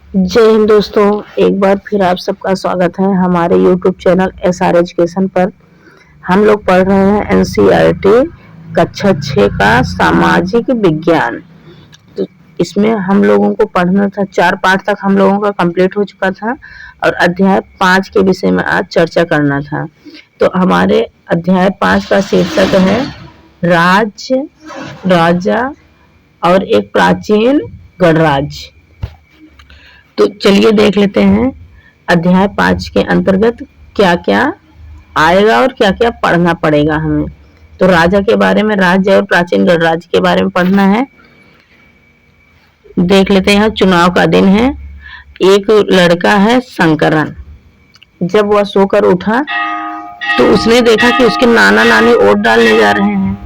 जय हिंद दोस्तों, एक बार फिर आप सबका स्वागत है हमारे YouTube चैनल SR एजुकेशन पर। हम लोग पढ़ रहे हैं NCERT कक्षा 6 का सामाजिक विज्ञान। तो इसमें हम लोगों को पढ़ना था, 4 पाठ तक हम लोगों का कंप्लीट हो चुका था और अध्याय 5 के विषय में आज चर्चा करना था। तो हमारे अध्याय 5 का शीर्षक है राज्य, राजा और एक प्राचीन गणराज्य। तो चलिए देख लेते हैं अध्याय 5 के अंतर्गत क्या क्या आएगा और क्या क्या पढ़ना पड़ेगा हमें। तो राजा के बारे में, राज्य और प्राचीन गणराज्य के बारे में पढ़ना है। देख लेते हैं। चुनाव का दिन है। एक लड़का है शंकरन। जब वह सोकर उठा तो उसने देखा कि उसके नाना नानी वोट डालने जा रहे हैं।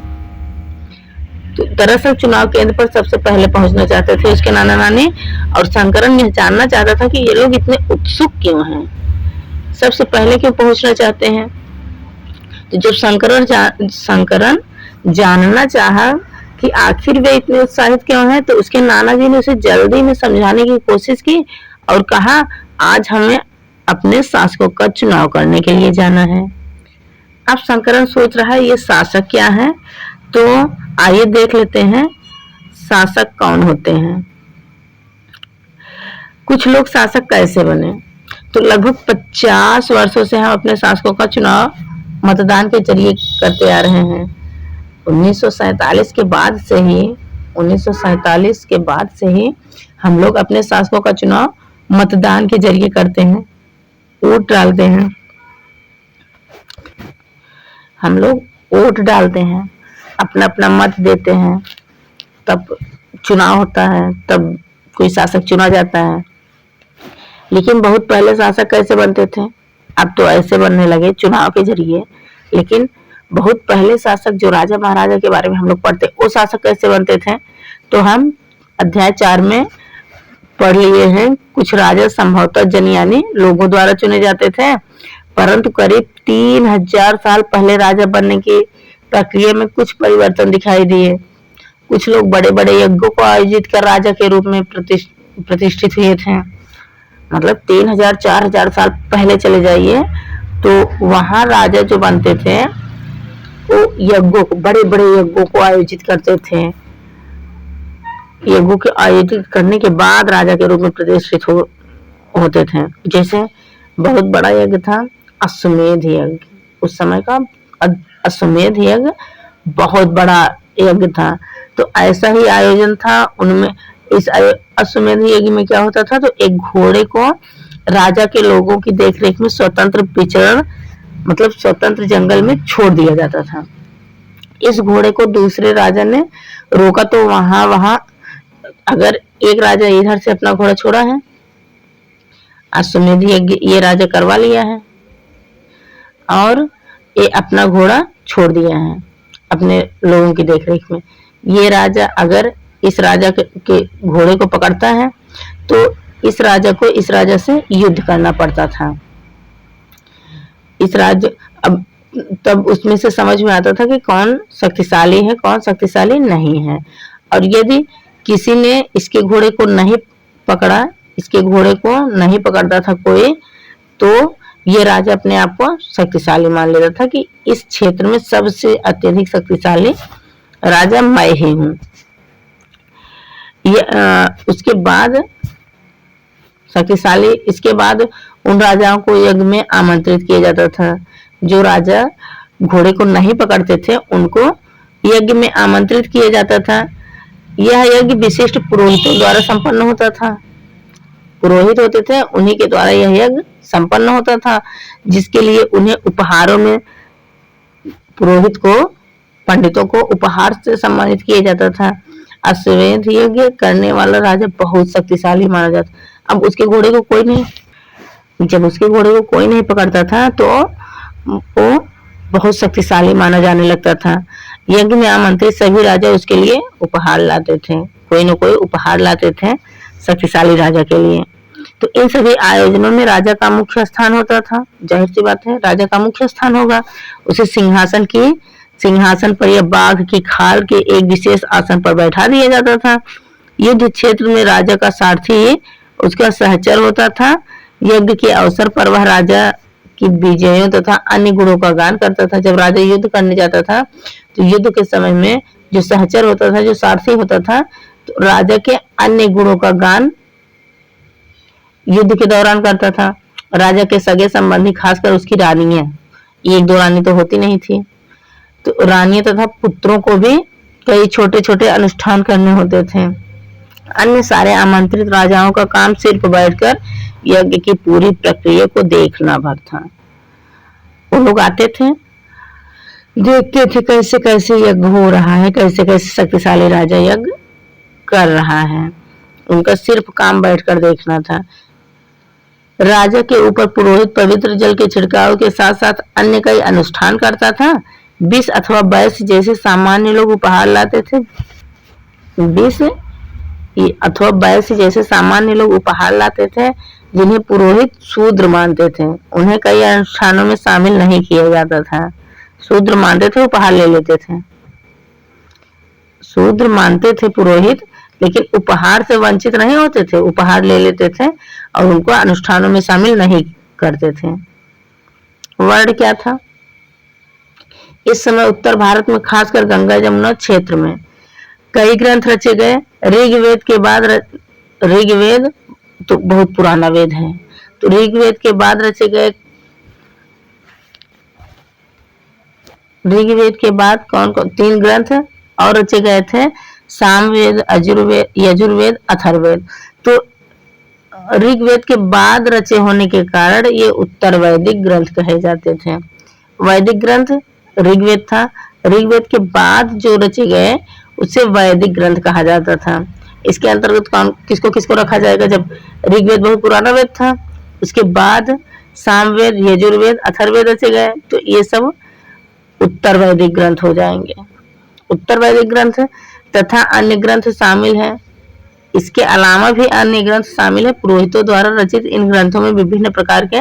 तो दरअसल चुनाव केंद्र पर सबसे पहले पहुंचना चाहते थे उसके नाना नानी, और शंकरन यह जानना चाहता था कि ये लोग इतने उत्सुक क्यों हैं, सबसे पहले क्यों पहुंचना चाहते हैं। तो जब शंकरन जानना चाहा कि आखिर वे इतने उत्साहित क्यों हैं, तो उसके नाना जी ने उसे जल्दी में समझाने की कोशिश की और कहा, आज हमें अपने शासकों का चुनाव करने के लिए जाना है। अब शंकरन सोच रहा है ये शासक क्या है। तो आइए देख लेते हैं शासक कौन होते हैं। कुछ लोग शासक कैसे बने। तो लगभग 50 वर्षों से हम अपने शासकों का चुनाव मतदान के जरिए करते आ रहे हैं। 1947 के बाद से ही हम लोग अपने शासकों का चुनाव मतदान के जरिए करते हैं, वोट डालते हैं। हम लोग वोट डालते हैं, अपना अपना मत देते हैं, तब चुनाव होता है, तब कोई शासक चुना जाता है। लेकिन बहुत पहले शासक कैसे बनते थे, अब तो ऐसे बनने लगे चुनाव के जरिए। लेकिन बहुत पहले शासक जो राजा महाराजा के बारे में हम लोग पढ़ते, वो शासक कैसे बनते थे, तो हम अध्याय 4 में पढ़ लिए हैं। कुछ राजा संभवतः जनियानी लोगों द्वारा चुने जाते थे, परंतु करीब 3000 साल पहले राजा बनने की प्रक्रिया में कुछ परिवर्तन दिखाई दिए। कुछ लोग बड़े बड़े यज्ञों को आयोजित कर राजा के रूप में प्रतिष्ठित हुए थे। मतलब 3000-4000 साल पहले चले जाइए तो वहां राजा जो बनते थे वो यज्ञों को, बड़े बड़े यज्ञों को आयोजित करते थे। यज्ञों के आयोजित करने के बाद राजा के रूप में प्रतिष्ठित होते थे। जैसे बहुत बड़ा यज्ञ था अश्वमेध यज्ञ, उस समय का अश्वमेध यज्ञ बहुत बड़ा यज्ञ था। तो ऐसा ही आयोजन था उनमें। इस अश्वमेध यज्ञ में क्या होता था, तो एक घोड़े को राजा के लोगों की देखरेख में स्वतंत्र विचरण, मतलब स्वतंत्र जंगल में छोड़ दिया जाता था। इस घोड़े को दूसरे राजा ने रोका, तो वहां अगर एक राजा इधर से अपना घोड़ा छोड़ा है, अश्वमेध यज्ञ ये राजा करवा लिया है और ये अपना घोड़ा छोड़ दिया है अपने लोगों की देखरेख में, ये राजा अगर इस राजा के घोड़े को पकड़ता है तो इस राजा को इस राजा से युद्ध करना पड़ता था। इस राज्य अब तब उसमें से समझ में आता था कि कौन शक्तिशाली है, कौन शक्तिशाली नहीं है। और यदि किसी ने इसके घोड़े को नहीं पकड़ा, इसके घोड़े को नहीं पकड़ता था कोई, तो ये राजा अपने आप को शक्तिशाली मान लेता था कि इस क्षेत्र में सबसे अत्यधिक शक्तिशाली राजा मैं ही हूँ। उसके बाद शक्तिशाली, इसके बाद उन राजाओं को यज्ञ में आमंत्रित किया जाता था। जो राजा घोड़े को नहीं पकड़ते थे उनको यज्ञ में आमंत्रित किया जाता था। यह यज्ञ विशिष्ट पुरोहितों द्वारा संपन्न होता था। पुरोहित होते थे, उन्हीं के द्वारा यह यज्ञ संपन्न होता था, जिसके लिए उन्हें उपहारों में, पुरोहित को, पंडितों को उपहार से सम्मानित किया जाता था। अश्वमेध यज्ञ करने वाला राजा बहुत शक्तिशाली माना जाता। अब उसके घोड़े को कोई नहीं, जब उसके घोड़े को कोई नहीं पकड़ता था तो वो बहुत शक्तिशाली माना जाने लगता था। यज्ञ में आमंत्रित सभी राजा उसके लिए उपहार लाते थे, कोई न कोई उपहार लाते थे शक्तिशाली राजा के लिए। तो इन सभी आयोजनों में राजा का मुख्य स्थान होता था। जाहिर सी बात है, राजा का मुख्य स्थान होगा। उसे सिंहासन पर या बाघ की खाल के एक विशेष आसन पर बैठा दिया जाता था। युद्ध क्षेत्र में राजा का सारथी उसका सहचर होता था। यज्ञ के अवसर पर वह राजा की विजयों तथा अन्य गुणों का गान करता था। जब राजा युद्ध करने जाता था तो युद्ध के समय में जो सहचर होता था, जो सारथी होता था, तो राजा के अन्य गुणों का गान युद्ध के दौरान करता था। राजा के सगे संबंधी, खासकर उसकी रानियां, एक दो रानी तो होती नहीं थी, तो रानियों तथा पुत्रों को भी कई छोटे छोटे अनुष्ठान करने होते थे। अन्य सारे आमंत्रित राजाओं का काम सिर्फ बैठकर यज्ञ की पूरी प्रक्रिया को देखना भर था। वो लोग आते थे, देखते थे कैसे कैसे यज्ञ हो रहा है, कैसे कैसे शक्तिशाली राजा यज्ञ कर रहा है। उनका सिर्फ काम बैठकर देखना था। राजा के ऊपर पुरोहित पवित्र जल के छिड़काव के साथ साथ अन्य कई अनुष्ठान करता था। 20 अथवा 22 जैसे सामान्य लोग उपहार लाते थे। 20 अथवा 22 जैसे सामान्य लोग उपहार लाते थे, जिन्हें पुरोहित शूद्र मानते थे। उन्हें कई अनुष्ठानों में शामिल नहीं किया जाता था। शूद्र मानते थे, उपहार ले लेते थे। शूद्र मानते थे पुरोहित, लेकिन उपहार से वंचित नहीं होते थे, उपहार ले लेते थे और उनको अनुष्ठानों में शामिल नहीं करते थे। वर्ण क्या था? इस समय उत्तर भारत में, खासकर गंगा जमुना क्षेत्र में, कई ग्रंथ रचे गए। ऋग्वेद के बाद, ऋग्वेद तो बहुत पुराना वेद है, तो ऋग्वेद के बाद रचे गए, ऋग्वेद के बाद कौन कौन 3 ग्रंथ और रचे गए थे, सामवेद, अजुर्वेद, यजुर्वेद, अथर्ववेद। तो ऋग्वेद के बाद रचे होने के कारण ये उत्तर वैदिक ग्रंथ कहे जाते थे। वैदिक ग्रंथ ऋग्वेद था, ऋग्वेद के बाद जो रचे गए उसे वैदिक ग्रंथ कहा जाता था। इसके अंतर्गत कौन किसको किसको रखा जाएगा? जब ऋग्वेद बहुत पुराना वेद था, उसके बाद सामवेद, यजुर्वेद, अथर्ववेद रचे गए, तो ये सब उत्तर वैदिक ग्रंथ हो जाएंगे। उत्तर वैदिक ग्रंथ तथा अन्य ग्रंथ शामिल है। इसके अलावा भी अन्य ग्रंथ शामिल है। पुरोहितों द्वारा रचित इन ग्रंथों में विभिन्न प्रकार के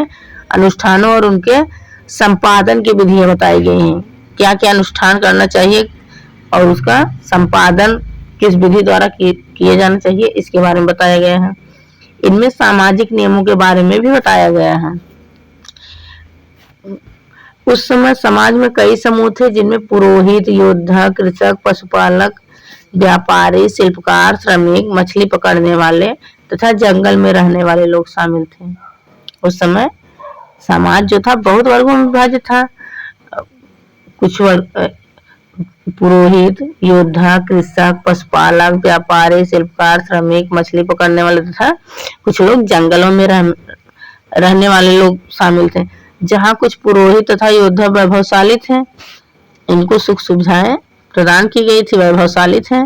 अनुष्ठानों और उनके संपादन की विधियां बताई गई हैं। क्या क्या अनुष्ठान करना चाहिए और उसका संपादन किस विधि द्वारा किया जाना चाहिए, इसके बारे में बताया गया है। इनमें सामाजिक नियमों के बारे में भी बताया गया है। उस समय समाज में कई समूह थे, जिनमें पुरोहित, योद्धा, कृषक, पशुपालक, व्यापारी, शिल्पकार, श्रमिक, मछली पकड़ने वाले तथा जंगल में रहने वाले लोग शामिल थे। उस समय समाज जो था बहुत वर्गों में विभाजित था। कुछ वर्ग पुरोहित, योद्धा, कृषक, पशुपालक, व्यापारी, शिल्पकार, श्रमिक, मछली पकड़ने वाले तथा कुछ लोग जंगलों में रहने वाले लोग शामिल थे। जहाँ कुछ पुरोहित तथा योद्धा वैभवशाली थे, इनको सुख सुविधाएं प्रदान की गई थी, वैभवशाली थे।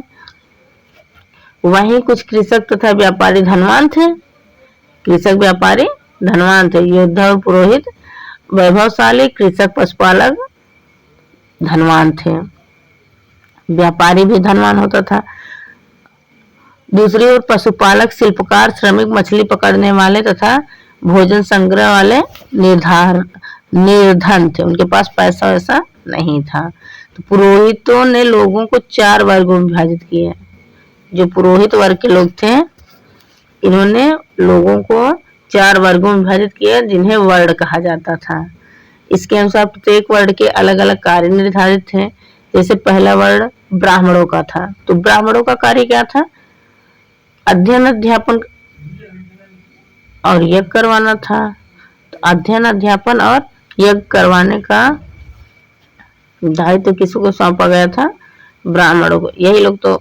वहीं कुछ कृषक तथा व्यापारी धनवान थे। कृषक, व्यापारी धनवान थे। योद्धा और पुरोहित वैभवशाली, कृषक, पशुपालक धनवान थे। व्यापारी भी धनवान होता था। दूसरी ओर पशुपालक, शिल्पकार, श्रमिक, मछली पकड़ने वाले तथा भोजन संग्रह वाले निर्धन थे। उनके पास पैसा वैसा नहीं था। तो पुरोहितों ने लोगों को 4 वर्गों में विभाजित किया। जो पुरोहित वर्ग के लोग थे, इन्होंने लोगों को 4 वर्गों में विभाजित किया, जिन्हें वर्ण कहा जाता था। इसके अनुसार प्रत्येक वर्ण के अलग अलग कार्य निर्धारित थे। जैसे पहला वर्ण ब्राह्मणों का था। तो ब्राह्मणों का कार्य क्या था? अध्ययन, अध्यापन और यज्ञ करवाना था। तो अध्ययन, अध्यापन और यज्ञ करवाने का दायित्व किसको सौंपा गया था? ब्राह्मणों को। यही लोग तो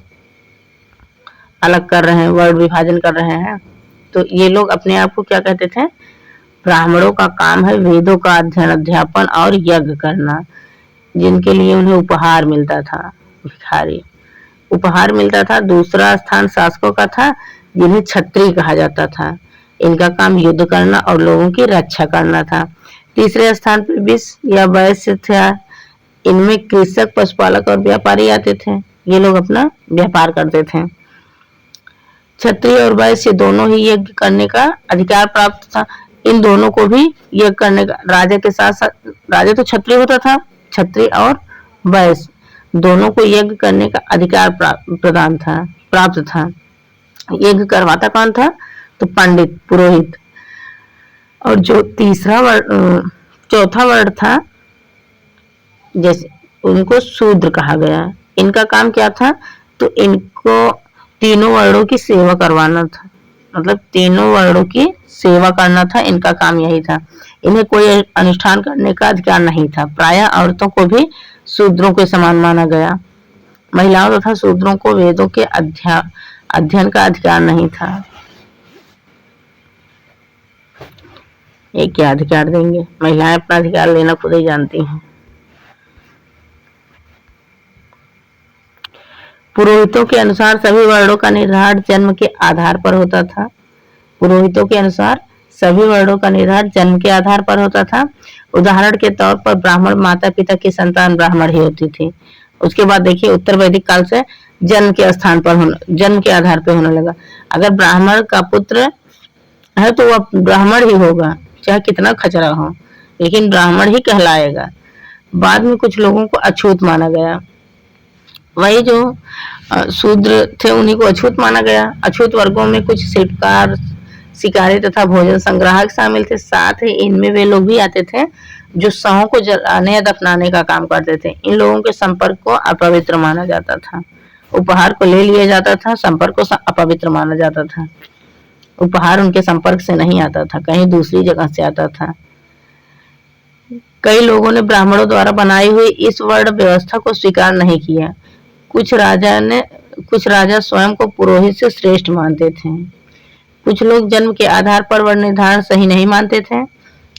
अलग कर रहे हैं, वर्ण विभाजन कर रहे हैं। तो ये लोग अपने आप को क्या कहते थे? ब्राह्मणों का काम है वेदों का अध्ययन, अध्यापन और यज्ञ करना, जिनके लिए उन्हें उपहार मिलता था। भिखारी उपहार मिलता था। दूसरा स्थान शासकों का था, जिन्हें क्षत्रिय कहा जाता था। इनका काम युद्ध करना और लोगों की रक्षा करना था। तीसरे स्थान पर 20 या 22 था। इनमें कृषक, पशुपालक और व्यापारी आते थे। ये लोग अपना व्यापार करते थे। क्षत्रिय और वैश्य दोनों ही यज्ञ करने का अधिकार प्राप्त था। इन दोनों को भी यज्ञ करने का, राजा के साथ साथ, राजा तो क्षत्रिय होता था, क्षत्रिय और वैश्य दोनों को यज्ञ करने का अधिकार प्राप्त था। यज्ञ करवाता कौन था? तो पंडित, पुरोहित। और जो तीसरा वर्ड, चौथा वर्ड था, जैसे उनको शूद्र कहा गया। इनका काम क्या था? तो इनको तीनों वर्णों की सेवा करवाना था, मतलब तीनों वर्णों की सेवा करना था, इनका काम यही था। इन्हें कोई अनुष्ठान करने का अधिकार नहीं था। प्रायः औरतों को भी शूद्रों के समान माना गया। महिलाओं तथा शूद्रों को वेदों के अध्ययन का अधिकार नहीं था। ये क्या अधिकार देंगे? महिलाएं अपना अधिकार लेना खुद ही जानती हैं। पुरोहितों के अनुसार सभी वर्णों का निर्धारण जन्म के आधार पर होता था। पुरोहितों के अनुसार सभी वर्णों का निर्धारण जन्म के आधार पर होता था। उदाहरण के तौर पर ब्राह्मण माता पिता की संतान ब्राह्मण ही होती थी। उसके बाद देखिए उत्तर वैदिक काल से जन्म के स्थान पर जन्म के आधार पर होने लगा। अगर ब्राह्मण का पुत्र है तो वह ब्राह्मण ही होगा, चाहे कितना खचरा हो, लेकिन ब्राह्मण ही कहलाएगा। बाद में कुछ लोगों को अछूत माना गया। वही जो शूद्र थे उन्हीं को अछूत माना गया। अछूत वर्गों में कुछ शिल्पकार, शिकारी तथा भोजन संग्राहक शामिल थे। साथ ही इनमें वे लोग भी आते थे जो शवों को जलाने या दफनाने का काम करते थे। इन लोगों के संपर्क को अपवित्र माना जाता था। उपहार को ले लिया जाता था, संपर्क को अपवित्र माना जाता था। उपहार उनके संपर्क से नहीं आता था, कहीं दूसरी जगह से आता था। कई लोगों ने ब्राह्मणों द्वारा बनाई हुई इस वर्ण व्यवस्था को स्वीकार नहीं किया। कुछ राजा स्वयं को पुरोहित से श्रेष्ठ मानते थे। कुछ लोग जन्म के आधार पर वर्ण निर्धारण सही नहीं मानते थे।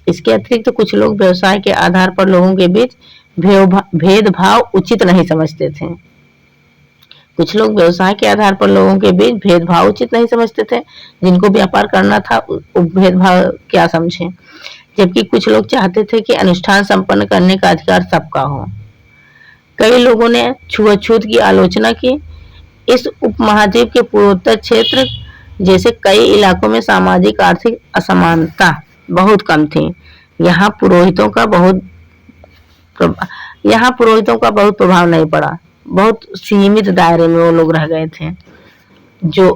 इसके अतिरिक्त कुछ लोग व्यवसाय के आधार पर लोगों के बीच भेदभाव उचित नहीं समझते थे। कुछ लोग व्यवसाय के आधार पर लोगों के बीच भेदभाव उचित नहीं समझते थे। जिनको व्यापार करना था भेदभाव क्या समझे। जबकि कुछ लोग चाहते थे कि अनुष्ठान संपन्न करने का अधिकार सबका हो। कई लोगों ने छुआछूत की आलोचना की। इस उपमहाद्वीप के पूर्वोत्तर क्षेत्र जैसे कई इलाकों में सामाजिक आर्थिक असमानता बहुत कम थी। यहाँ पुरोहितों का बहुत प्रभाव नहीं पड़ा। बहुत सीमित दायरे में वो लोग रह गए थे। जो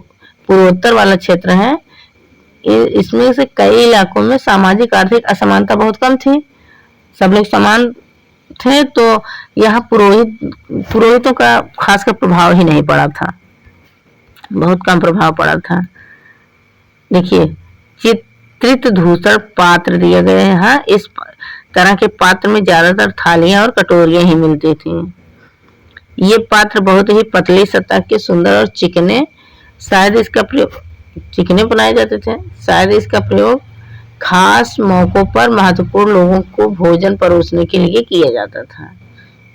पूर्वोत्तर वाला क्षेत्र है इसमें से कई इलाकों में सामाजिक आर्थिक असमानता बहुत कम थी। सब लोग समान थे, तो यहाँ पुरोहितों का खासकर प्रभाव ही नहीं पड़ा था, बहुत कम प्रभाव पड़ा था। देखिए चित्रित धूसर पात्र दिए गए हैं। हाँ, इस तरह के पात्र में ज्यादातर थालियां और कटोरियां ही मिलती थी। ये पात्र बहुत ही पतली सतह के, सुंदर और चिकने बनाए जाते थे। शायद इसका प्रयोग खास मौकों पर महत्वपूर्ण लोगों को भोजन परोसने के लिए किया जाता था।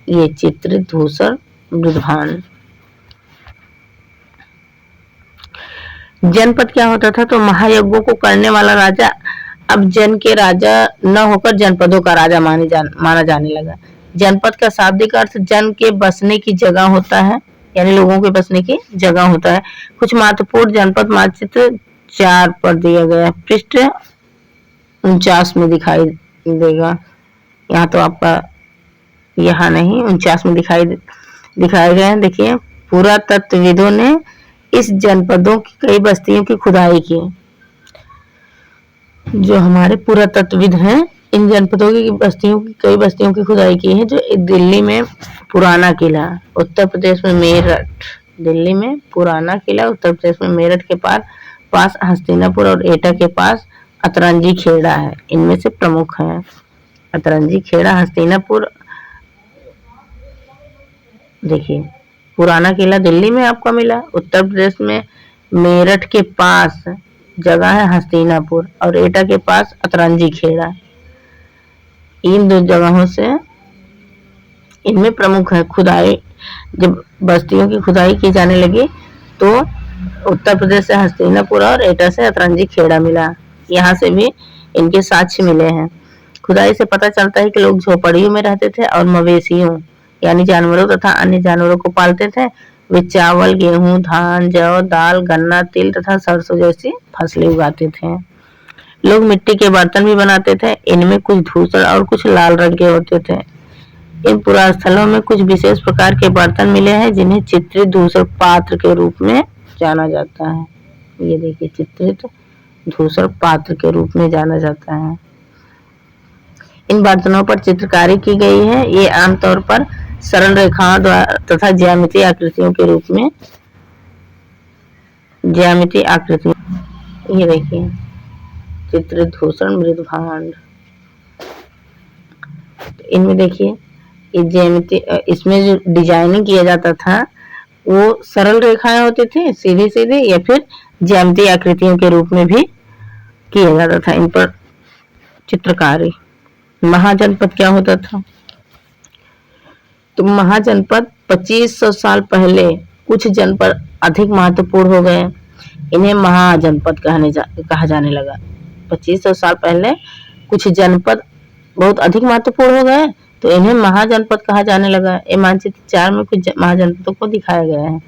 ये चित्रित धूसर मृदभान। जनपद क्या होता था? तो महायज्ञों को करने वाला राजा अब जन के राजा न होकर जनपदों का राजा माना जाने लगा। जनपद का शाब्दिक अर्थ जन के बसने की जगह होता है, यानी लोगों के बसने की जगह होता है। कुछ महत्वपूर्ण जनपद मानचित्र 4 पर दिया गया है, पृष्ठ 49 में दिखाई देगा। यहाँ तो आपका यहाँ नहीं, 49 में दिखाए गए हैं। देखिए पुरातत्वविदों ने इस जनपदों की कई बस्तियों की खुदाई की। जो हमारे पुरातत्वविद हैं इन जनपदों की कई बस्तियों की खुदाई की है। जो दिल्ली में पुराना किला, उत्तर प्रदेश में मेरठ, दिल्ली में पुराना किला, उत्तर प्रदेश में मेरठ के पास हस्तिनापुर और एटा के पास अतरंजी खेड़ा है। इनमें से प्रमुख है अतरंजी खेड़ा, हस्तिनापुर। देखिए पुराना किला दिल्ली में आपको मिला, उत्तर प्रदेश में मेरठ के पास जगह है हस्तिनापुर और एटा के पास अतरंजी खेड़ा। इन दो जगहों से इनमें प्रमुख है खुदाई। जब बस्तियों की खुदाई की जाने लगी तो उत्तर प्रदेश से हस्तिनापुर और एटा से अतरंजी खेड़ा मिला। यहाँ से भी इनके साक्ष्य मिले हैं। खुदाई से पता चलता है कि लोग झोपड़ियों में रहते थे और मवेशियों यानी जानवरों तथा अन्य जानवरों को पालते थे। वे चावल, गेहूं, धान, जौ, दाल, गन्ना, तिल तथा सरसों जैसी फसलें उगाते थे। लोग मिट्टी के बर्तन भी बनाते थे। इनमें कुछ धूसर और कुछ लाल रंग के होते थे। इन पुरास्थलों में कुछ विशेष प्रकार के बर्तन मिले हैं जिन्हें चित्रित धूसर पात्र के रूप में जाना जाता है। ये देखिए चित्रित धूसर पात्र के रूप में जाना जाता है। इन बर्तनों पर चित्रकारी की गई है। ये आमतौर पर सरल रेखाओं द्वारा तथा ज्यामितीय आकृतियों के रूप में ज्यामितीय आकृति। ये देखिए चित्र धूसर मृद भांड। इनमें देखिए ये ज्यामिति, इसमें जो डिजाइनिंग किया जाता था वो सरल रेखाएं होती थी सीधी सीधी, या फिर ज्यामितीय आकृतियों के रूप में भी किया जाता था इन पर चित्रकारी। महाजनपद क्या होता था? तो महाजनपद 2500 साल पहले कुछ जनपद अधिक महत्वपूर्ण हो गए, इन्हें महाजनपद कहा जाने लगा। 2500 साल पहले कुछ जनपद बहुत अधिक महत्वपूर्ण हो गए तो इन्हें महाजनपद कहा जाने लगा। ये मानचित्र 4 में कुछ महाजनपदों को दिखाया गया है।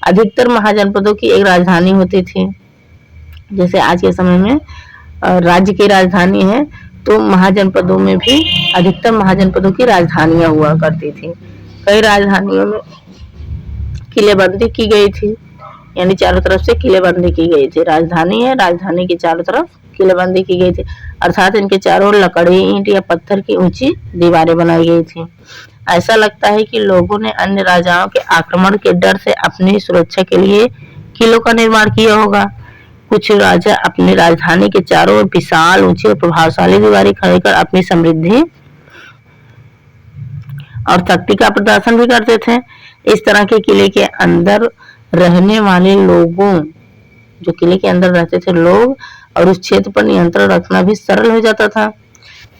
अधिकतर महाजनपदों की एक राजधानी होती थी। जैसे आज के समय में राज्य की राजधानी है, तो महाजनपदों में भी अधिकतर महाजनपदों की राजधानियां हुआ करती थी। कई राजधानियों में किलेबंदी की गई थी, यानी चारों तरफ से किलेबंदी की गई थी। राजधानी है, राजधानी के चारों तरफ किलेबंदी की गई थी, अर्थात इनके चारों ओर लकड़ी, ईंट या पत्थर की ऊंची दीवारें बनाई गई थी। ऐसा लगता है कि लोगों ने अन्य राजाओं के आक्रमण के डर से अपनी सुरक्षा के लिए किलों का निर्माण किया होगा। कुछ राजा अपनी राजधानी के चारों ओर विशाल, ऊंची और प्रभावशाली दीवारें खड़ी कर अपनी समृद्धि और शक्ति का प्रदर्शन भी करते थे। इस तरह के किले के अंदर रहने वाले लोगों, जो किले के अंदर रहते थे लोग, और उस क्षेत्र पर नियंत्रण रखना भी सरल हो जाता था।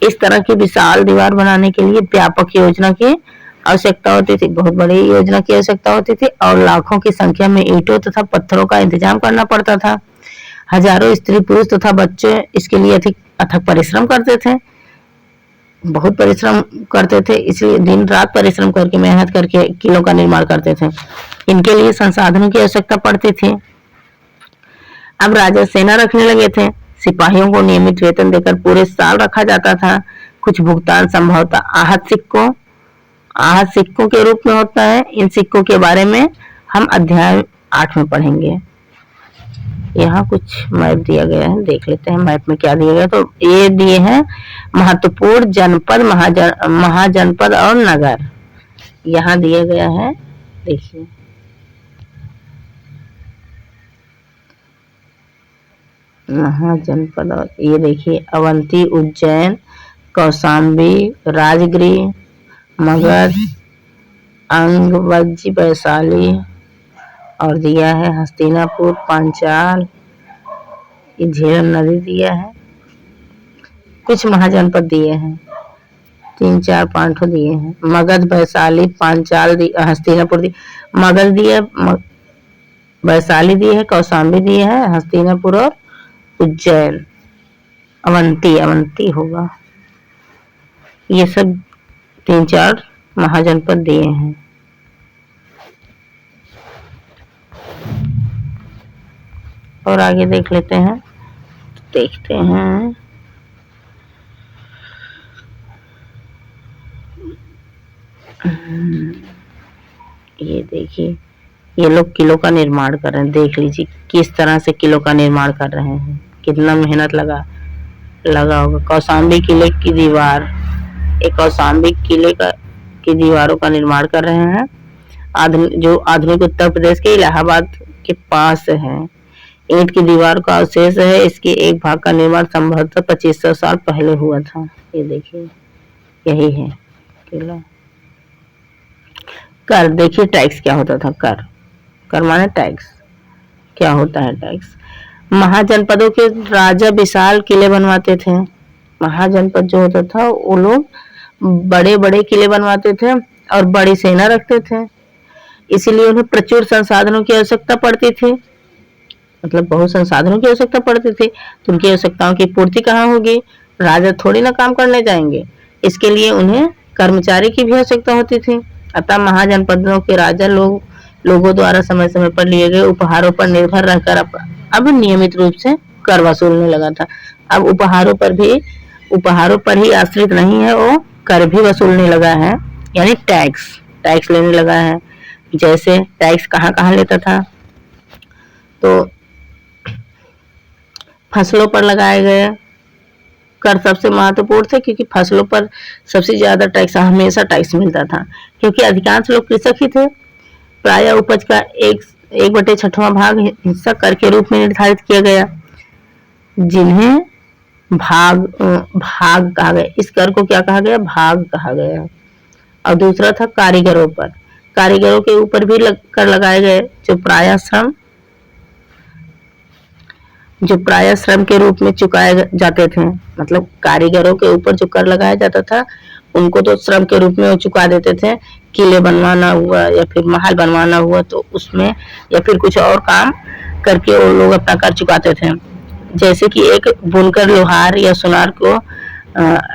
इस तरह की विशाल दीवार बनाने के लिए व्यापक योजना की आवश्यकता होती थी, बहुत बड़ी योजना की आवश्यकता होती थी, और लाखों की संख्या में ईंटों तथा पत्थरों का इंतजाम करना पड़ता था। हजारों स्त्री पुरुष तथा बच्चे इसके लिए अधिक अथक परिश्रम करते थे, बहुत परिश्रम करते थे, इसलिए दिन रात परिश्रम करके, मेहनत करके किलों का निर्माण करते थे। इनके लिए संसाधनों की आवश्यकता पड़ती थी। अब राजा सेना रखने लगे थे। सिपाहियों को नियमित वेतन देकर पूरे साल रखा जाता था। कुछ भुगतान संभवतः आहत सिक्कों के रूप में होता है। इन सिक्कों के बारे में हम अध्याय 8 में पढ़ेंगे। यहाँ कुछ मैप दिया गया है, देख लेते हैं मैप में क्या दिया गया। तो ये दिए हैं महत्वपूर्ण जनपद, महाजनपद और नगर, यहाँ दिया गया है। देखिए महाजनपद, और ये देखिए अवंती, उज्जैन, कौशाम्बी, राजगृह, मगध, अंग, वज्जी, वैशाली, और दिया है हस्तिनापुर, पांचाल, ये झेलम नदी दिया है। कुछ महाजनपद दिए हैं, 3-4-5 ठो दिए हैं। मगध, वैशाली, पांचाल, हस्तिनापुर दी, मगध दिए, वैशाली दिए है, कौशाम्बी दिए है, हस्तिनापुर और उज्जैन, अवंती होगा। ये सब 3-4 महाजनपद दिए हैं। और आगे देख लेते हैं, देखते हैं ये देखिए ये लोग किलो का निर्माण कर रहे हैं। देख लीजिए किस तरह से किलो का निर्माण कर रहे हैं, कितना मेहनत लगा होगा। कौशाम्बी किले की दीवार, एक कौशाम्बी किले की दीवारों का निर्माण कर रहे हैं, जो आधुनिक उत्तर प्रदेश के इलाहाबाद के पास है। ईंट की दीवार का अवशेष है। इसके एक भाग का निर्माण संभवतः 2500 साल पहले हुआ था। ये देखिए यही है किला। कर देखिए टैक्स क्या होता था। कर माने टैक्स, क्या होता है टैक्स। महाजनपदों के राजा विशाल किले बनवाते थे। महाजनपद जो होता था वो लोग बड़े बड़े किले बनवाते थे और बड़ी सेना रखते थे, इसीलिए उन्हें प्रचुर संसाधनों की आवश्यकता पड़ती थी। मतलब बहुत संसाधनों की आवश्यकता पड़ती थी, तो उनकी आवश्यकताओं की पूर्ति कहाँ होगी? राजा थोड़ी ना काम करने जाएंगे, इसके लिए उन्हें कर्मचारी की भी आवश्यकता होती थी। अतः महाजनपदों के राजा लोगों द्वारा समय समय पर लिए गए उपहारों पर निर्भर रहकर अब नियमित रूप से कर वसूलने लगा था। अब उपहारों पर ही आश्रित नहीं है, वो कर भी वसूलने लगा है, यानी टैक्स लेने लगा है। जैसे टैक्स कहाँ लेता था? तो फसलों पर लगाए गए कर सबसे महत्वपूर्ण थे, क्योंकि फसलों पर सबसे ज्यादा टैक्स, हमेशा टैक्स मिलता था, क्योंकि अधिकांश लोग कृषक ही थे। प्राय उपज का 1/6वां भाग हिस्सा कर के रूप में निर्धारित किया गया, जिन्हें भाग भाग कहा गया। इस कर को क्या कहा गया? भाग कहा गया। और दूसरा था कारीगरों पर। कारीगरों के ऊपर भी कर लगाए गए, जो प्राय श्रम के रूप में चुकाए जाते थे। मतलब कारीगरों के ऊपर जो कर लगाया जाता था, उनको तो श्रम के रूप में वो चुका देते थे। किले बनवाना हुआ या फिर महल बनवाना हुआ, तो उसमें या फिर कुछ और काम करके वो लोग अपना कर चुकाते थे। जैसे कि एक बुनकर, लोहार या सुनार को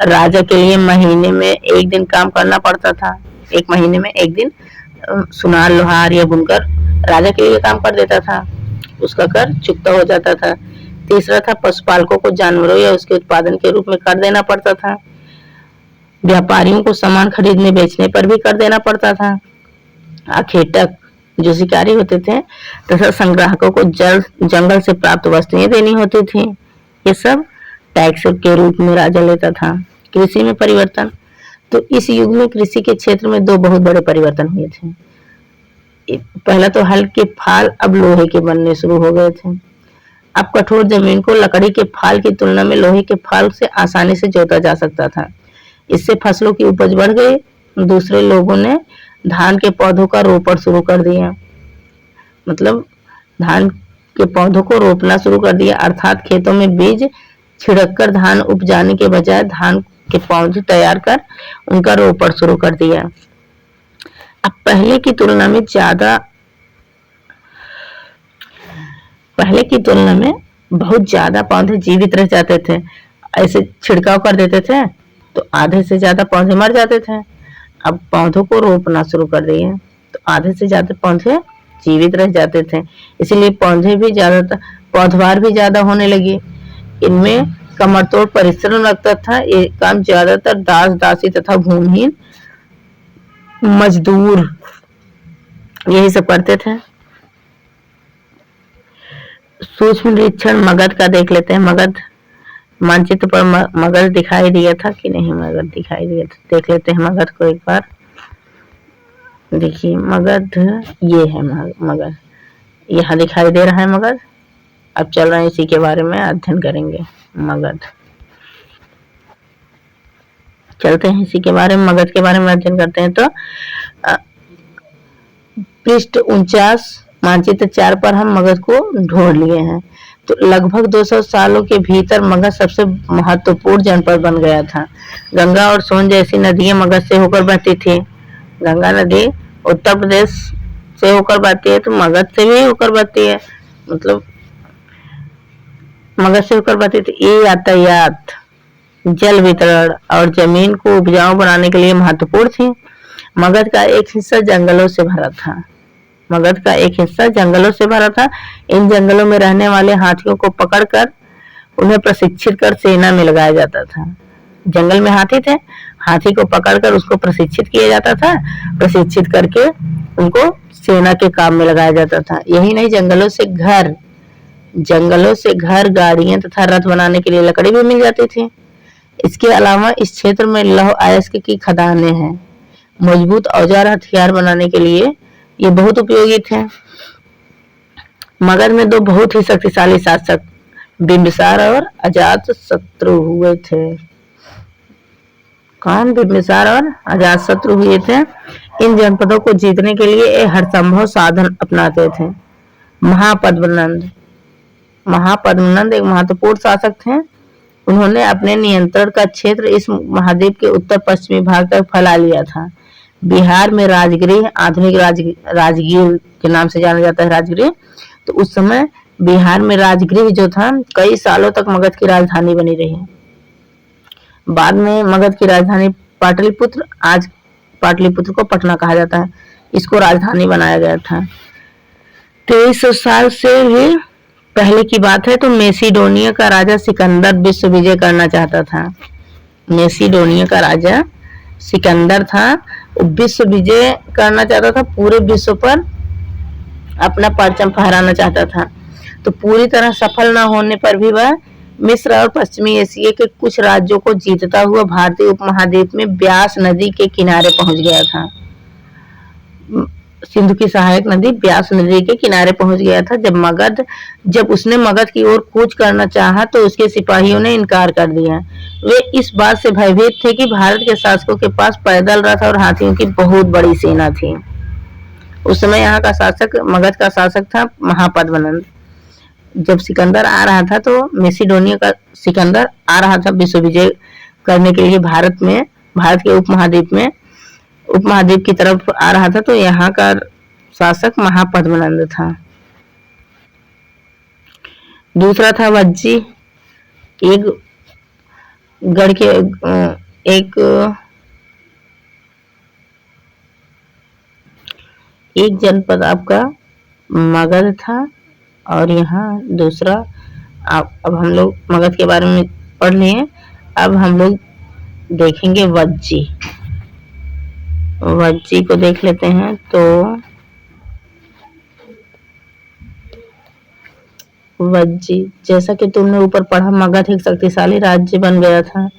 राजा के लिए महीने में एक दिन काम करना पड़ता था। एक महीने में एक दिन सुनार, लोहार या बुनकर राजा के लिए काम कर देता था, उसका कर चुकता हो जाता था। तीसरा था पशुपालकों को जानवरों या उसके उत्पादन के रूप में कर देना पड़ता था। व्यापारियों को सामान खरीदने बेचने पर भी कर देना पड़ता था। आखेटक जो शिकारी होते थे तथा संग्राहकों को जंगल से प्राप्त वस्तुएं देनी होती थी। ये सब टैक्स के रूप में राजा लेता था। कृषि में परिवर्तन, तो इस युग में कृषि के क्षेत्र में 2 बहुत बड़े परिवर्तन हुए थे। पहला तो हल के फाल अब लोहे के बनने शुरू हो गए थे। अब कठोर जमीन को लकड़ी के फाल की तुलना में लोहे के फाल से आसानी से जोता जा सकता था। इससे फसलों की उपज बढ़ गई। दूसरे लोगों ने धान के पौधों का रोपण शुरू कर दिया, मतलब धान के पौधों को रोपना शुरू कर दिया, अर्थात खेतों में बीज छिड़ककर धान उपजाने के बजाय धान के पौधे तैयार कर उनका रोपण शुरू कर दिया। अब पहले की तुलना में बहुत ज्यादा पौधे जीवित रह जाते थे। ऐसे छिड़काव कर देते थे तो आधे से ज्यादा पौधे मर जाते थे। अब पौधों को रोपना शुरू कर दिए तो आधे से ज्यादा पौधे जीवित रह जाते थे। इसलिए पौधवार भी ज्यादा होने लगी। इनमें कमरतोड़ परिश्रम लगता था। ये काम ज्यादातर दास, दासी तथा भूमिहीन मजदूर यही सब करते थे। सूक्ष्म निरीक्षण मगध का देख लेते हैं। मगध मानचित्र पर मगध दिखाई दिया था कि नहीं? मगध दिखाई दिया था, देख लेते हैं मगध को एक बार। देखिए मगध, ये है मगध, यहाँ दिखाई दे रहा है मगध। अब चल रहे हैं इसी के बारे में अध्ययन करेंगे। मगध, चलते हैं इसी के बारे में, मगध के बारे में अध्ययन करते हैं। तो पृष्ठ 49 मानचित्र 4 पर हम मगध को ढूंढ लिए हैं। तो लगभग 200 सालों के भीतर मगध सबसे महत्वपूर्ण जनपद बन गया था। गंगा और सोन जैसी नदियां मगध से होकर बहती थी। गंगा नदी उत्तर प्रदेश से होकर बहती है, तो मगध से भी होकर बहती है, मतलब मगध से होकर बहती थी। ये यातायात, जल वितरण और जमीन को उपजाऊ बनाने के लिए महत्वपूर्ण थी। मगध का एक हिस्सा जंगलों से भरा था। मगध का एक हिस्सा जंगलों से भरा था। इन जंगलों में रहने वाले हाथियों को पकड़कर उन्हें प्रशिक्षित कर सेना में लगाया जाता था। जंगल में हाथी थे, हाथी को पकड़कर उसको प्रशिक्षित किया जाता था। प्रशिक्षित करके उनको सेना के काम में लगाया जाता था। यही नहीं, जंगलों से घर, गाड़ियां तथा रथ बनाने के लिए लकड़ी भी मिल जाती थी। इसके अलावा इस क्षेत्र में लौह अयस्क की खदानें हैं। मजबूत औजार हथियार बनाने के लिए ये बहुत उपयोगी थे। मगध में 2 बहुत ही शक्तिशाली शासक बिंबिसार और अजातशत्रु हुए थे। कौन? बिंबिसार और अजातशत्रु हुए थे। इन जनपदों को जीतने के लिए ये हर संभव साधन अपनाते थे। महापद्मनंद एक महत्वपूर्ण शासक थे। उन्होंने अपने नियंत्रण का क्षेत्र इस महाद्वीप के उत्तर पश्चिमी भाग तक फैला लिया था। बिहार में राजगृह, आधुनिक राजगीर के नाम से जाना जाता है, राजगृह। तो उस समय बिहार में राजगृह जो था कई सालों तक मगध की राजधानी बनी रही। बाद में मगध की राजधानी पाटलिपुत्र, आज पाटलिपुत्र को पटना कहा जाता है, इसको राजधानी बनाया गया था। 2300 साल से भी पहले की बात है। तो मेसिडोनिया का राजा सिकंदर विश्व विजय करना चाहता था। मेसिडोनिया का राजा सिकंदर था, विश्व विजय करना चाहता था, पूरे विश्व पर अपना परचम फहराना चाहता था। तो पूरी तरह सफल न होने पर भी वह मिस्र और पश्चिमी एशिया के कुछ राज्यों को जीतता हुआ भारतीय उपमहाद्वीप में ब्यास नदी के किनारे पहुंच गया था। सिंधु की सहायक नदी ब्यास नदी के किनारे पहुंच गया था। जब उसने मगध की ओर कूच करना चाहा तो उसके सिपाहियों ने इनकार कर दिया। वे इस बात से भयभीत थे कि भारत के शासकों के पास पैदल रथ और हाथियों की बहुत बड़ी सेना थी। उस समय यहाँ का शासक, मगध का शासक था महापद्मनंद। जब सिकंदर आ रहा था तो मैसिडोनिया का सिकंदर आ रहा था विश्व विजय करने के लिए भारत के उपमहाद्वीप की तरफ आ रहा था, तो यहाँ का शासक महापद्मनंद था। दूसरा था वज्जी, एक जनपद आपका मगध था। और यहाँ दूसरा, अब हम लोग मगध के बारे में पढ़ लिए, अब हम लोग देखेंगे वज्जी। वज्जी को देख लेते हैं। तो वज्जी, जैसा कि तुमने ऊपर पढ़ा, मगध एक शक्तिशाली राज्य बन गया था।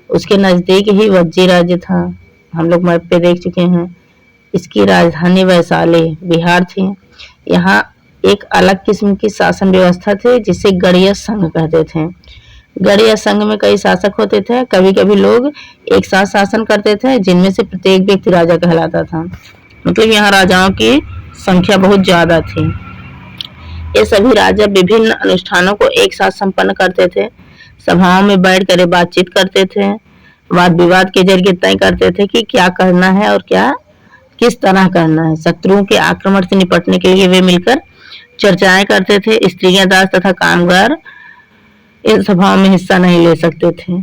उसके नजदीक ही वज्जी राज्य था, हम लोग मैप पे देख चुके हैं। इसकी राजधानी वैशाली बिहार थी। यहाँ एक अलग किस्म की शासन व्यवस्था थी जिसे गणिया संघ कहते थे। गणिया संघ में कई शासक होते थे। कभी कभी लोग एक साथ शासन करते थे, जिनमें से प्रत्येक व्यक्ति राजा कहलाता था। मतलब यहाँ राजाओं की संख्या बहुत ज्यादा थी। ये सभी राजा विभिन्न अनुष्ठानों को एक साथ संपन्न करते थे। सभाओं में बैठकर बातचीत करते थे। वाद विवाद के जरिए तय करते थे कि क्या करना है और क्या किस तरह करना है। शत्रुओं के आक्रमण से निपटने के लिए वे मिलकर चर्चाएं करते थे। स्त्रियां, दास तथा कामगार इन सभाओं में हिस्सा नहीं ले सकते थे।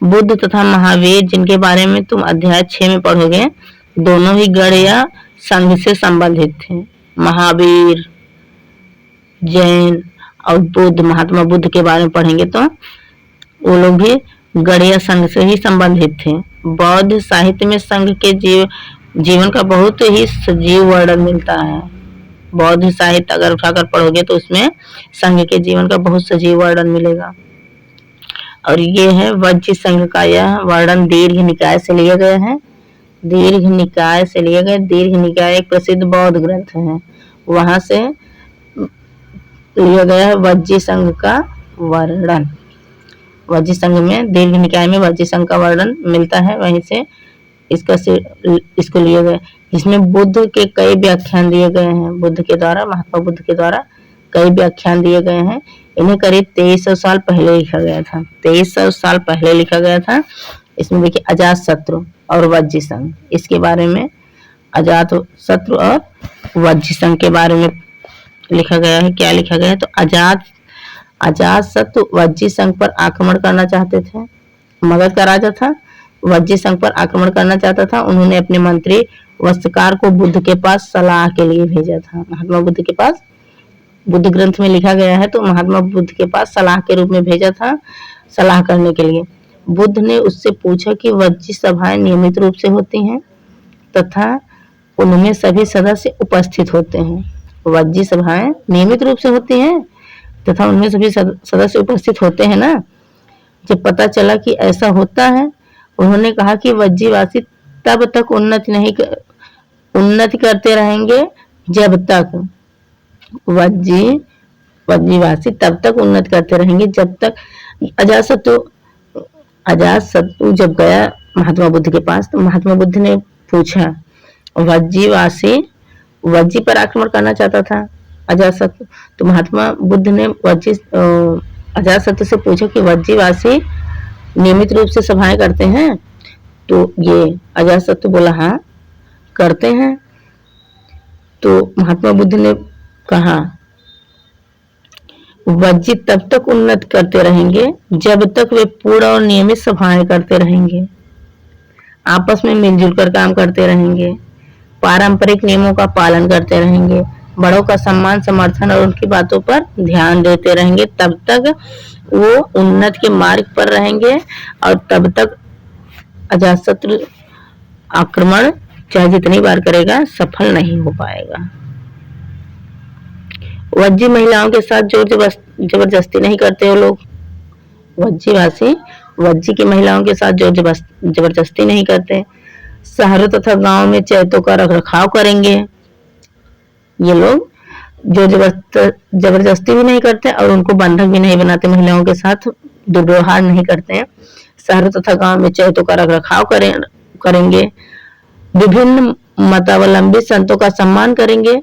बुद्ध तथा महावीर, जिनके बारे में तुम अध्याय 6 में पढ़ोगे, दोनों ही गणिया संघ से संबंधित थे। महावीर, जैन और बुद्ध, महात्मा बुद्ध के बारे में पढ़ेंगे तो वो लोग भी गणिया संघ से ही संबंधित थे। बौद्ध साहित्य में संघ के जीवन का बहुत ही सजीव वर्णन मिलता है। बौद्ध साहित्य अगर उठाकर पढ़ोगे तो उसमें संघ के जीवन का बहुत सजीव वर्णन मिलेगा। और ये है वज्जी संघ का, यह वर्णन दीर्घ निकाय से लिया गया है। दीर्घ निकाय से लिया गया। दीर्घ निकाय एक प्रसिद्ध बौद्ध ग्रंथ है, वहां से लिया गया है वज्जी संघ का वर्णन। वज्जी संघ में, दीर्घ निकाय में वज्जी संघ का वर्णन मिलता है, वहीं से इसको लिया गया। इसमें बुद्ध के कई व्याख्यान दिए गए हैं। बुद्ध के द्वारा, महात्मा बुद्ध के द्वारा कई व्याख्यान दिए गए हैं। इन्हें करीब 2300 साल पहले लिखा गया था। 2300 साल पहले लिखा गया था। इसमें देखिए अजात शत्रु और वज्जी संघ, इसके बारे में, अजात शत्रु और वज्जी संघ के बारे में लिखा गया है। क्या लिखा गया है? तो अजात शत्रु वज्जी संघ पर आक्रमण करना चाहते थे। मगध का राजा था, वज्जी संघ पर आक्रमण करना चाहता था। उन्होंने अपने मंत्री वस्त्रकार को बुद्ध के पास सलाह के लिए भेजा था। महात्मा बुद्ध के पास, बुद्ध ग्रंथ में लिखा गया है, तो महात्मा बुद्ध के पास सलाह के रूप में भेजा था, सलाह करने के लिए। बुद्ध ने उससे पूछा कि वज्जी सभाएं नियमित रूप से होती हैं तथा उनमें सभी सदस्य उपस्थित होते हैं। वज्जी सभाएं नियमित रूप से होती हैं तथा उनमें सभी सदस्य उपस्थित होते हैं ना। जब पता चला कि ऐसा होता है, उन्होंने कहा कि वज्जीवासी तब तक उन्नति करते रहेंगे जब तक वज्जीवासी तब तक उन्नति करते रहेंगे जब तक अजातशत्रु जब गया महात्मा बुद्ध के पास, तो महात्मा बुद्ध ने पूछा, वज्जीवासी वज्जी पर आक्रमण करना चाहता था अजातशत्रु, तो महात्मा बुद्ध ने अजातशत्रु से पूछा कि वज्जीवासी नियमित रूप से सभाएं करते हैं? तो ये अजातशत्रु बोला हाँ करते हैं। तो महात्मा बुद्ध ने कहा, वज्जी तब तक उन्नत करते रहेंगे जब तक वे पूर्ण और नियमित सभाएं करते रहेंगे, आपस में मिलजुल कर काम करते रहेंगे, पारंपरिक नियमों का पालन करते रहेंगे, बड़ों का सम्मान, समर्थन और उनकी बातों पर ध्यान देते रहेंगे। तब तक वो उन्नति के मार्ग पर रहेंगे और तब तक अजातशत्रु आक्रमण चाहे जितनी बार करेगा सफल नहीं हो पाएगा। वज्जी महिलाओं के साथ जोर जबरदस्ती नहीं करते वो लोग। वज्जीवासी वज्जी की महिलाओं के साथ जोर जबरदस्ती नहीं करते। शहरों तथा गांव में चैतों का रखरखाव करेंगे। ये लोग जो जबरदस्ती भी नहीं करते और उनको बंधक भी नहीं बनाते, महिलाओं के साथ दुर्व्यवहार नहीं करते हैं। शहरों तथा गांव में चैतों का रखरखाव करेंगे। विभिन्न मतावलंबी संतों का सम्मान करेंगे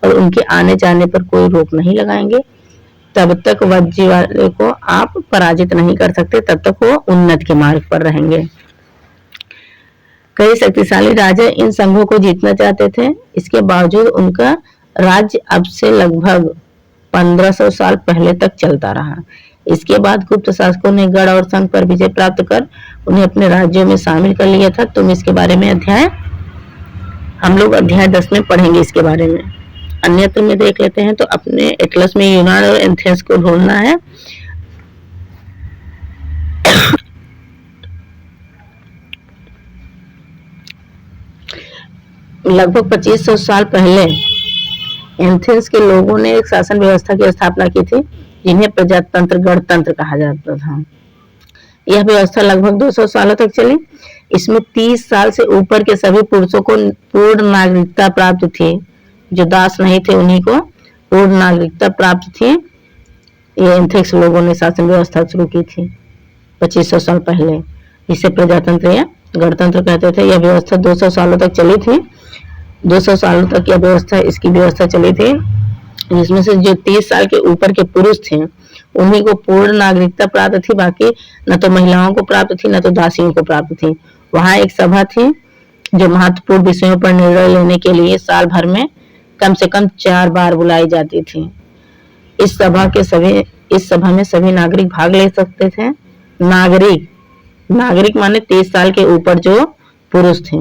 और उनके आने जाने पर कोई रोक नहीं लगाएंगे। तब तक वज्जी वाले को आप पराजित नहीं कर सकते, तब तक वो उन्नति के मार्ग पर रहेंगे। कई शक्तिशाली राजा इन संघों को जीतना चाहते थे। इसके बावजूद उनका राज्य अब से लगभग 1500 साल पहले तक चलता रहा। इसके बाद गुप्त शासकों ने गढ़ और संघ पर विजय प्राप्त कर उन्हें अपने राज्यों में शामिल कर लिया था। तुम इसके बारे में हम लोग अध्याय 10 में पढ़ेंगे इसके बारे में। अन्यत्र में देख लेते हैं तो अपने एटलस में यूनान और एथेंस को ढूंढना है। लगभग 2500 साल पहले एथेंस के लोगों ने एक शासन व्यवस्था की स्थापना की थी, जिन्हें प्रजातंत्र गणतंत्र कहा जाता था। यह व्यवस्था लगभग 200 सालों तक चली। इसमें 30 साल से ऊपर के सभी पुरुषों को पूर्ण नागरिकता प्राप्त थी। जो दास नहीं थे उन्हीं को पूर्ण नागरिकता प्राप्त थी। ये एथेंस लोगों ने शासन व्यवस्था शुरू की थी 2500 साल पहले। इसे प्रजातंत्र या गणतंत्र कहते थे। यह व्यवस्था 200 सालों तक चली थी। 200 सालों तक यह इसकी व्यवस्था चली थी, जिसमें से जो 30 साल के ऊपर के पुरुष थे उन्हीं को पूर्ण नागरिकता प्राप्त थी। बाकी न तो महिलाओं को प्राप्त थी, न तो दासियों को प्राप्त थी। वहां एक सभा थी जो महत्वपूर्ण विषयों पर निर्णय लेने के लिए साल भर में कम से कम 4 बार बुलाई जाती थी। इस सभा में सभी नागरिक भाग ले सकते थे। नागरिक माने 30 साल के ऊपर जो पुरुष थे।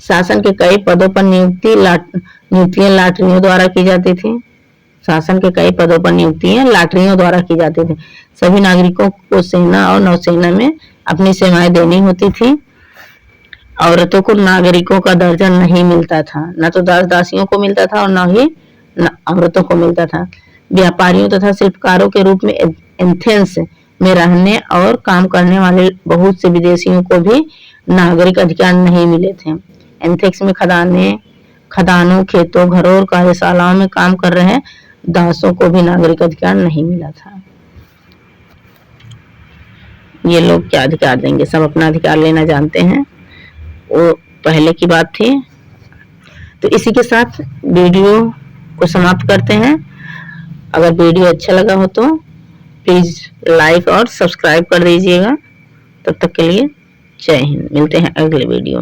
शासन के कई पदों पर नियुक्तियां लाटरियों द्वारा की जाती थी। शासन के कई पदों पर नियुक्तियां लाटरियों द्वारा की जाती थी। सभी नागरिकों को सेना और नौसेना में अपनी सेवाएं देनी होती थी। औरतों को नागरिकों का दर्जा नहीं मिलता था, न तो दासियों को मिलता था और न ही औरतों को मिलता था। व्यापारियों तथा शिल्पकारों के रूप में एथेंस में रहने और काम करने वाले बहुत से विदेशियों को भी नागरिक अधिकार नहीं मिले थे। एथेंस में खदानों, खेतों, घरों और कार्यशालाओं में काम कर रहे दासों को भी नागरिक अधिकार नहीं मिला था। ये लोग क्या अधिकार देंगे? सब अपना अधिकार लेना जानते हैं, वो पहले की बात थी। तो इसी के साथ वीडियो को समाप्त करते हैं। अगर वीडियो अच्छा लगा हो तो प्लीज लाइक और सब्सक्राइब कर दीजिएगा। तब तक के लिए जय हिंद। मिलते हैं अगले वीडियो में।